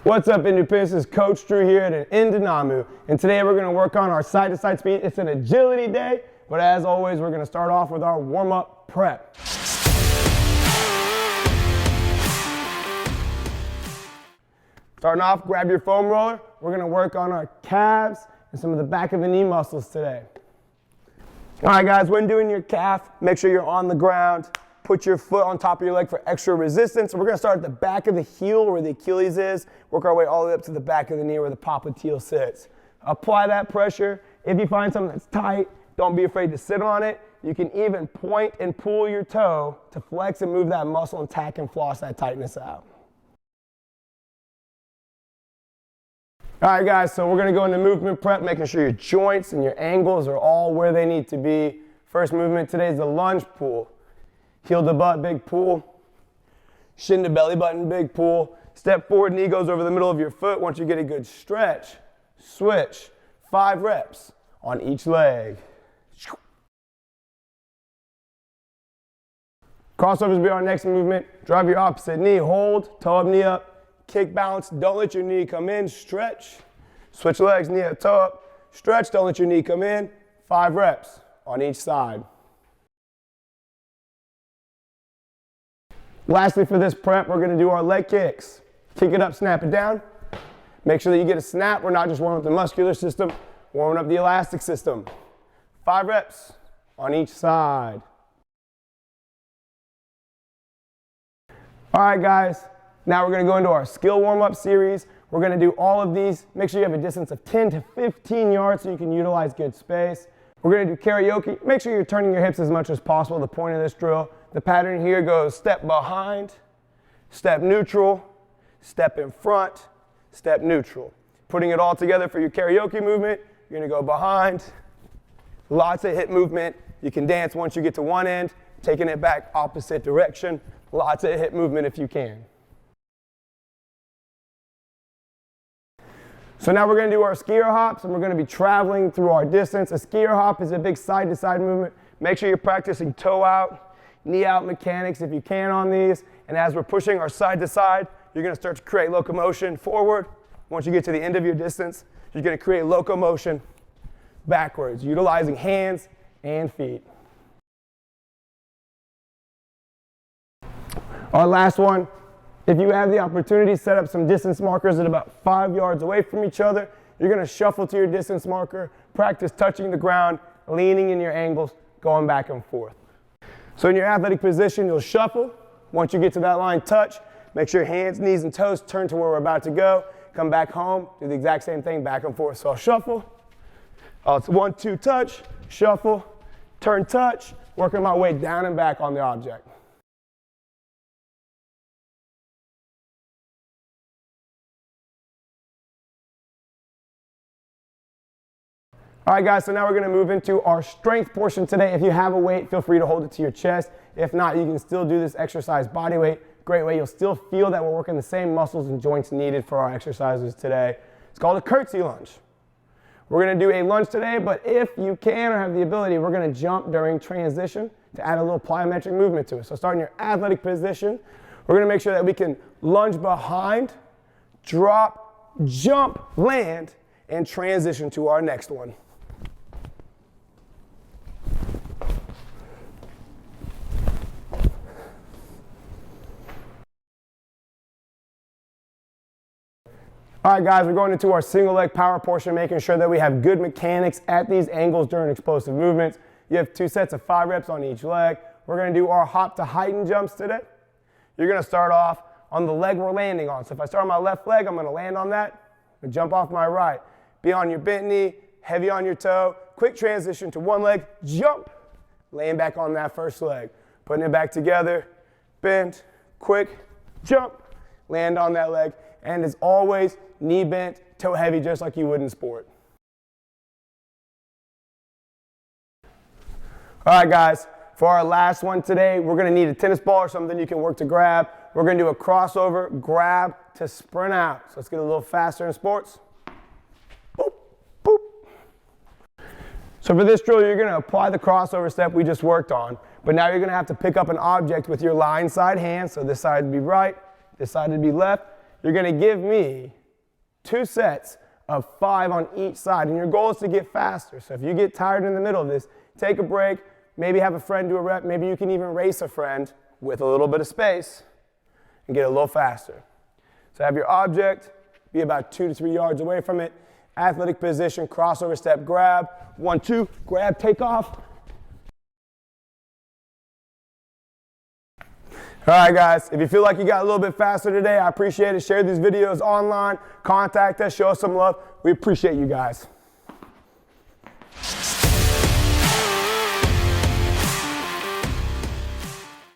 What's up, Independence? This is Coach Drew here at Endunamoo, and today we're going to work on our side-to-side speed. It's an agility day, but as always, we're going to start off with our warm-up prep. Starting off, grab your foam roller. We're going to work on our calves and some of the back of the knee muscles today. All right, guys, when doing your calf, make sure you're on the ground. Put your foot on top of your leg for extra resistance. We're going to start at the back of the heel where the Achilles is. Work our way all the way up to the back of the knee where the popliteal sits. Apply that pressure. If you find something that's tight, don't be afraid to sit on it. You can even point and pull your toe to flex and move that muscle and tack and floss that tightness out. All right, guys, so we're going to go into movement prep, making sure your joints and your angles are all where they need to be. First movement today is the lunge pull. Heel to butt, big pull. Shin to belly button, big pull. Step forward, knee goes over the middle of your foot. Once you get a good stretch, switch. 5 reps on each leg. Crossovers will be our next movement. Drive your opposite knee, hold, toe up, knee up. Kick balance, don't let your knee come in, stretch. Switch legs, knee up, toe up. Stretch, don't let your knee come in. 5 reps on each side. Lastly, for this prep, we're going to do our leg kicks. Kick it up, snap it down. Make sure that you get a snap. We're not just warming up the muscular system, warming up the elastic system. 5 reps on each side. All right, guys. Now we're going to go into our skill warm-up series. We're going to do all of these. Make sure you have a distance of 10 to 15 yards so you can utilize good space. We're going to do karaoke. Make sure you're turning your hips as much as possible. The point of this drill. The pattern here goes step behind, step neutral, step in front, step neutral. Putting it all together for your karaoke movement, you're going to go behind, lots of hip movement. You can dance once you get to one end, taking it back opposite direction. Lots of hip movement if you can. So now we're going to do our skier hops, and we're going to be traveling through our distance. A skier hop is a big side-to-side movement. Make sure you're practicing toe out, knee out mechanics if you can on these. And as we're pushing our side to side, you're going to start to create locomotion forward. Once you get to the end of your distance, you're going to create locomotion backwards, utilizing hands and feet. Our last one, if you have the opportunity, set up some distance markers at about 5 yards away from each other. You're going to shuffle to your distance marker, practice touching the ground, leaning in your angles, going back and forth. So in your athletic position, you'll shuffle. Once you get to that line, touch. Make sure your hands, knees, and toes turn to where we're about to go. Come back home, do the exact same thing, back and forth. So I'll shuffle. It's 1, 2, touch, shuffle, turn, touch, working my way down and back on the object. All right, guys, so now we're going to move into our strength portion today. If you have a weight, feel free to hold it to your chest. If not, you can still do this exercise body weight. Great way. You'll still feel that we're working the same muscles and joints needed for our exercises today. It's called a Courtsey lunge. We're going to do a lunge today, but if you can or have the ability, we're going to jump during transition to add a little plyometric movement to it. So starting your athletic position, we're going to make sure that we can lunge behind, drop, jump, land, and transition to our next one. All right, guys, we're going into our single leg power portion, making sure that we have good mechanics at these angles during explosive movements. You have 2 sets of 5 reps on each leg. We're going to do our hop to heighten jumps today. You're going to start off on the leg we're landing on. So if I start on my left leg, I'm going to land on that and jump off my right. Be on your bent knee, heavy on your toe. Quick transition to one leg, jump, land back on that first leg. Putting it back together, bend, quick, jump, land on that leg. And as always, knee bent, toe heavy, just like you would in sport. All right, guys, for our last one today, we're going to need a tennis ball or something you can work to grab. We're going to do a crossover, grab to sprint out. So let's get a little faster in sports. Boop, boop. So for this drill, you're going to apply the crossover step we just worked on, but now you're going to have to pick up an object with your line side hand. So this side would be right, this side would be left. you're gonna give me 2 sets of 5 on each side, and your goal is to get faster. So if you get tired in the middle of this, take a break, maybe have a friend do a rep, maybe you can even race a friend with a little bit of space and get a little faster. So have your object, be about 2 to 3 yards away from it, athletic position, crossover step, grab, 1, 2, grab, take off. All right, guys, if you feel like you got a little bit faster today, I appreciate it. Share these videos online, contact us, show us some love. We appreciate you guys.